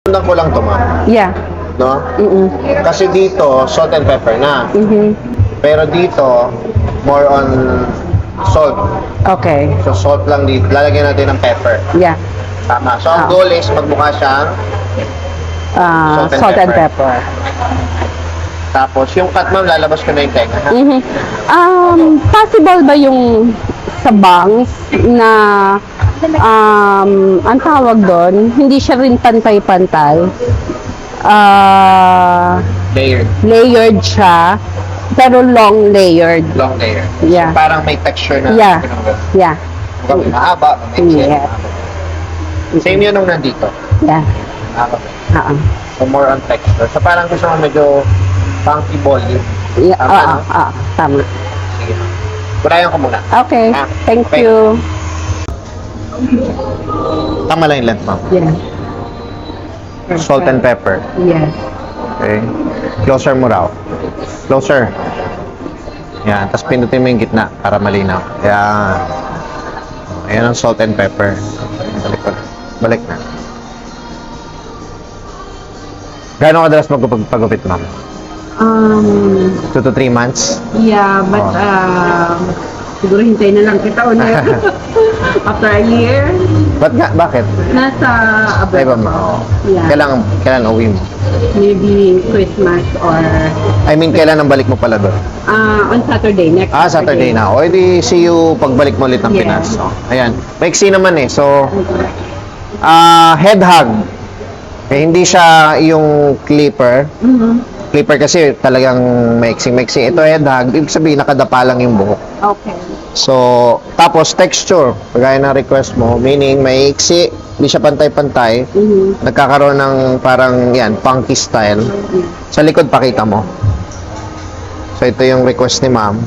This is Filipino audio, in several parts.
Sundan ko lang to, ma'am. Yeah. No? Mm-mm. Kasi dito, salt and pepper na. Mhm. Pero dito, more on salt. Okay. So, salt lang dito. Lalagyan natin ng pepper. Yeah. Tama. So, ang goal is magmukha siyang Salt and pepper. Tapos, yung cut, ma'am, lalabas ko na yung tenga. Ha? Mhm. Possible ba yung sa bangs na ang tawag doon, hindi siya rin pantay-pantay. Layered. Layered siya, pero long layered. Long layer. Yeah. So, parang may texture na. Yeah. Yeah. Mahaba. Yeah. Same yun nung nandito. Yeah. Mahaba. So, more on texture. So, parang gusto mo medyo funky volume. Yeah. Tama, no? Tama. Sige. Kurayan ko muna. Okay. Ah, Thank okay. you. Tama lang yung length, ma'am. Yeah. Salt and pepper. Yes. Okay. Closer mo raw. Closer. Yan. Tapos pindutin mo yung gitna para malinaw. Yan. Ayan ang salt and pepper. Balik ko. Balik na. Gano'ng kadalas magpagupit, ma'am? 2 to 3 months? Yeah, but siguro hintayin na lang kita ulit. After a year, Bakit? nasa Ay ba, abroad. ma'am? Yeah. Kailan uwi mo? Maybe Christmas or I mean, kailan ang balik mo pala doon? on Saturday, next Saturday na. O, edi see you pagbalik mo ulit ng Yeah. Pinas. So, ayan. Maiksi naman eh. So, head hug. Eh, hindi siya yung clipper. Mhm. Clipper kasi talagang maiksi-maiksi. Ito head hug. Ibig sabihin, nakadapa lang yung buhok. Okay. So, tapos texture. Pagaya ng request mo, meaning maiksi, hindi siya pantay-pantay. Mhm. Nagkakaroon ng parang, yan, funky style. Sa likod, pakita mo. So, ito yung request ni ma'am.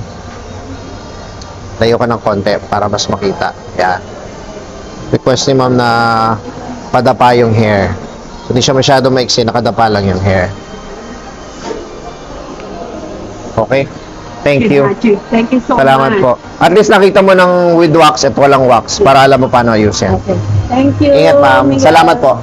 Layo ka ng konti para mas makita. Yan. Request ni ma'am na padapa yung hair. So, hindi siya masyado maiksi, nakadapa lang yung hair. Okay? Thank you. Thank you so Salamat much. po. At least nakita mo ng with wax at walang wax para alam mo paano ayusin. Okay. Thank you. Ingat, ma'am. Miguel. Salamat po.